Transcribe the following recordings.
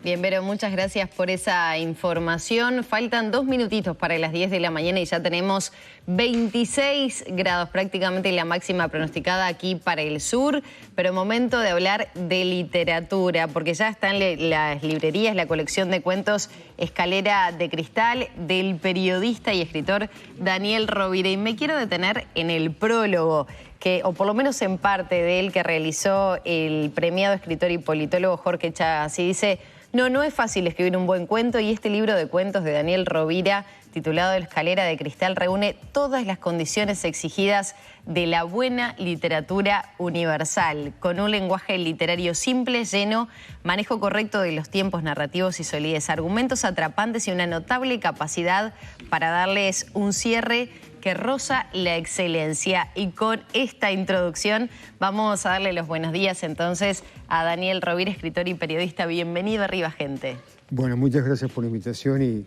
Bien, Vero, muchas gracias por esa información. Faltan 2 minutitos para las 10 de la mañana y ya tenemos 26 grados, prácticamente la máxima pronosticada aquí para el sur. Pero momento de hablar de literatura, porque ya está en las librerías la colección de cuentos Escalera de Cristal del periodista y escritor Daniel Rovira. Y me quiero detener en el prólogo, o por lo menos en parte de él, que realizó el premiado escritor y politólogo Jorge Chávez. Y dice: no es fácil escribir un buen cuento, y este libro de cuentos de Daniel Rovira, titulado Escalera de Cristal, reúne todas las condiciones exigidas de la buena literatura universal, con un lenguaje literario simple, lleno, manejo correcto de los tiempos narrativos y solidez, argumentos atrapantes y una notable capacidad para darles un cierre que roza la excelencia. Y con esta introducción vamos a darle los buenos días entonces a Daniel Rovira, escritor y periodista. Bienvenido a Arriba, Gente. Bueno, muchas gracias por la invitación y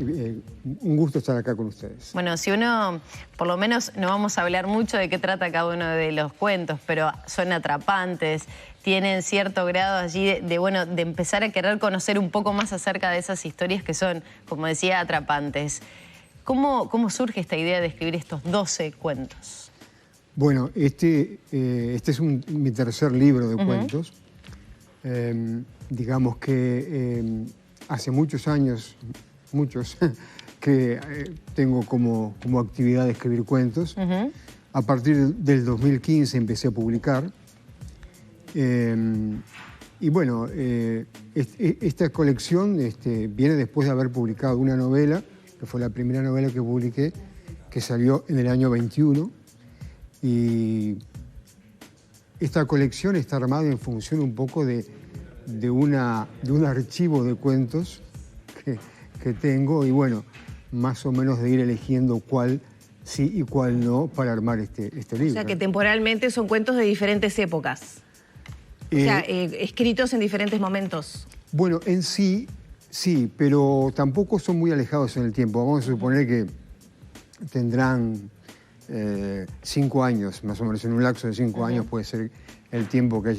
un gusto estar acá con ustedes. Bueno, si uno, por lo menos no vamos a hablar mucho de qué trata cada uno de los cuentos, pero son atrapantes, tienen cierto grado allí de empezar a querer conocer un poco más acerca de esas historias que son, como decía, atrapantes. ¿Cómo surge esta idea de escribir estos 12 cuentos? Bueno, este es mi tercer libro de cuentos. Digamos que hace muchos años, que tengo como actividad de escribir cuentos. A partir del 2015 empecé a publicar. Y bueno, esta colección viene después de haber publicado una novela, que fue la primera novela que publiqué, que salió en el año 21. Y esta colección está armada en función un poco de un archivo de cuentos que tengo, y bueno, más o menos de ir eligiendo cuál sí y cuál no para armar este libro. O sea, que temporalmente son cuentos de diferentes épocas. O sea, escritos en diferentes momentos. Bueno, en sí, pero tampoco son muy alejados en el tiempo. Vamos a suponer que tendrán 5 años, más o menos, en un lapso de 5 años puede ser el tiempo que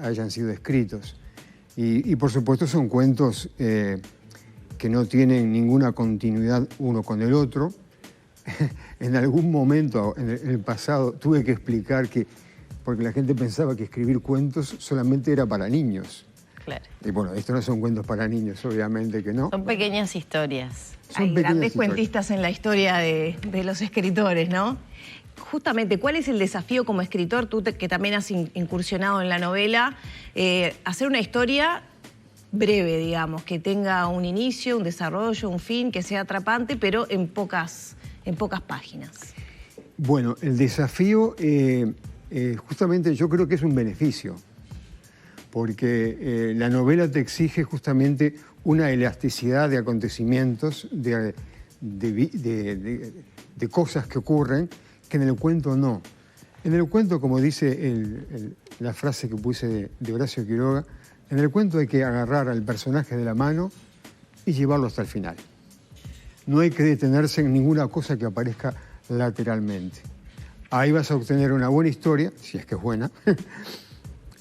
hayan sido escritos. Y por supuesto son cuentos que no tienen ninguna continuidad uno con el otro. En algún momento, en el pasado, tuve que explicar porque la gente pensaba que escribir cuentos solamente era para niños. Claro. Y bueno, estos no son cuentos para niños, obviamente que no. Son pequeñas historias. Hay grandes cuentistas en la historia de los escritores, ¿no? Justamente, ¿cuál es el desafío como escritor, tú que también has incursionado en la novela, hacer una historia breve, digamos, que tenga un inicio, un desarrollo, un fin, que sea atrapante, pero en pocas páginas? Bueno, el desafío, justamente yo creo que es un beneficio, porque la novela te exige justamente una elasticidad de acontecimientos, de cosas que ocurren, que en el cuento no. En el cuento, como dice la frase que puse de Horacio Quiroga, en el cuento hay que agarrar al personaje de la mano y llevarlo hasta el final. No hay que detenerse en ninguna cosa que aparezca lateralmente. Ahí vas a obtener una buena historia, si es que es buena,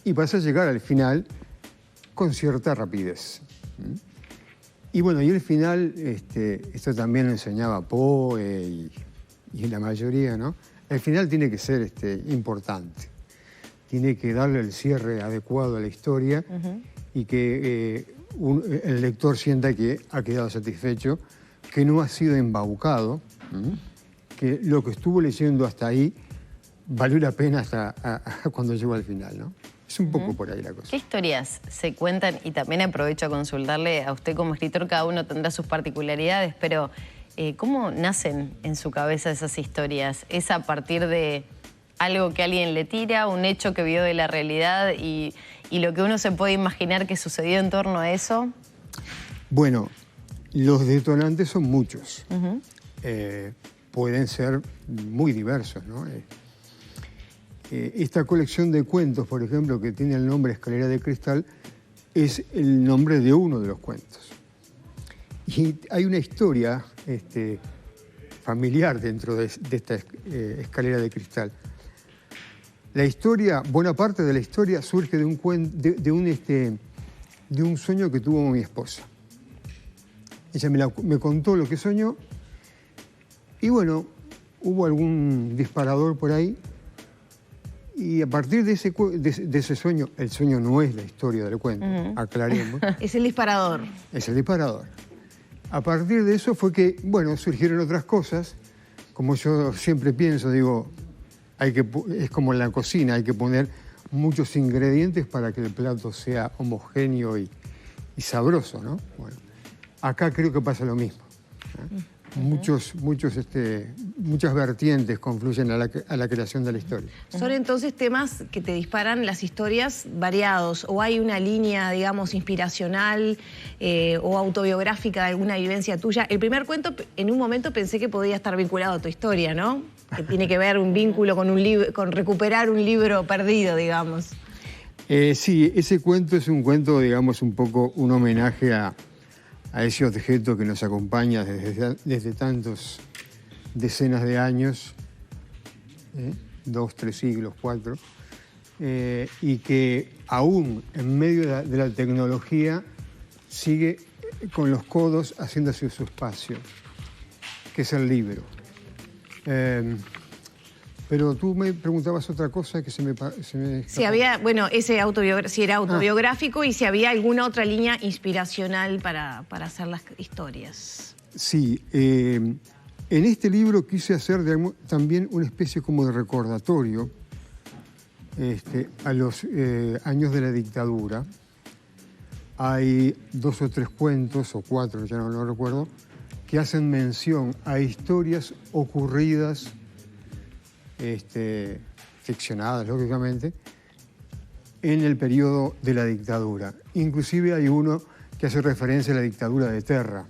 y vas a llegar al final con cierta rapidez. Y bueno, y el final, esto también lo enseñaba Poe y la mayoría, ¿no? El final tiene que ser importante. Tiene que darle el cierre adecuado a la historia y que el lector sienta que ha quedado satisfecho, que no ha sido embaucado, que lo que estuvo leyendo hasta ahí valió la pena hasta cuando llegó al final, ¿no? Es un poco por ahí la cosa. ¿Qué historias se cuentan? Y también aprovecho a consultarle a usted como escritor, cada uno tendrá sus particularidades, pero ¿cómo nacen en su cabeza esas historias? ¿Es a partir de algo que alguien le tira, un hecho que vio de la realidad y lo que uno se puede imaginar que sucedió en torno a eso? Bueno, los detonantes son muchos. Pueden ser muy diversos, ¿no? Esta colección de cuentos, por ejemplo, que tiene el nombre Escalera de Cristal, es el nombre de uno de los cuentos. Y hay una historia familiar dentro de esta escalera de cristal. La historia, buena parte de la historia surge de un de un sueño que tuvo mi esposa. Ella me contó lo que soñó y bueno, hubo algún disparador por ahí y a partir de ese sueño, el sueño no es la historia del cuento, aclaremos. Es el disparador. Es el disparador. A partir de eso fue que, bueno, surgieron otras cosas. Como yo siempre pienso, digo, es como en la cocina, hay que poner muchos ingredientes para que el plato sea homogéneo y sabroso, ¿no? Bueno, acá creo que pasa lo mismo, ¿eh? Muchas vertientes confluyen a la creación de la historia. Son entonces temas que te disparan las historias variados, o hay una línea, digamos, inspiracional o autobiográfica de alguna vivencia tuya. El primer cuento, en un momento pensé que podía estar vinculado a tu historia, ¿no? Que tiene que ver un vínculo con un libro, con recuperar un libro perdido, digamos. Sí, ese cuento es un cuento, digamos, un poco un homenaje a ese objeto que nos acompaña desde tantos decenas de años, 2, 3 siglos, 4, y que aún en medio de la tecnología sigue con los codos haciéndose su espacio, que es el libro. Pero tú me preguntabas otra cosa que se me si había, bueno, si era autobiográfico y si había alguna otra línea inspiracional para hacer las historias. Sí, en este libro quise hacer también una especie como de recordatorio a los años de la dictadura. Hay 2 o 3 cuentos, o 4, ya no lo recuerdo, que hacen mención a historias ocurridas, ficcionadas, lógicamente, en el periodo de la dictadura. Inclusive hay uno que hace referencia a la dictadura de Terra.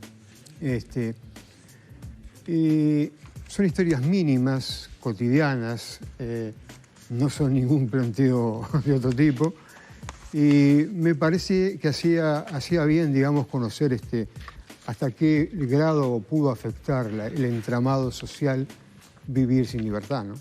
Son historias mínimas, cotidianas, no son ningún planteo de otro tipo, y me parece que hacía bien, digamos, conocer hasta qué grado pudo afectar el entramado social vivir sin libertad, ¿no?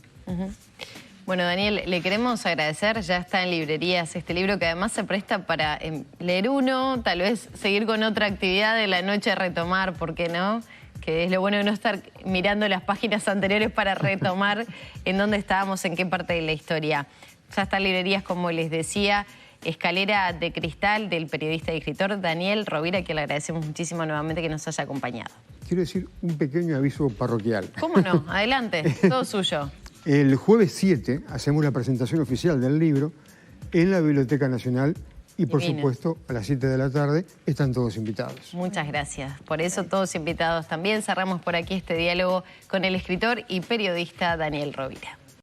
Bueno, Daniel, le queremos agradecer, ya está en librerías este libro que además se presta para leer uno, tal vez seguir con otra actividad de la noche, retomar, ¿por qué no? Que es lo bueno de no estar mirando las páginas anteriores para retomar en dónde estábamos, en qué parte de la historia. Ya está en librerías, como les decía, Escalera de Cristal, del periodista y escritor Daniel Rovira, que le agradecemos muchísimo nuevamente que nos haya acompañado. Quiero decir un pequeño aviso parroquial. ¿Cómo no? Adelante, todo suyo. El jueves 7 hacemos la presentación oficial del libro en la Biblioteca Nacional y, por supuesto, a las 7 de la tarde están todos invitados. Muchas gracias. Por eso todos invitados también. Cerramos por aquí este diálogo con el escritor y periodista Daniel Rovira.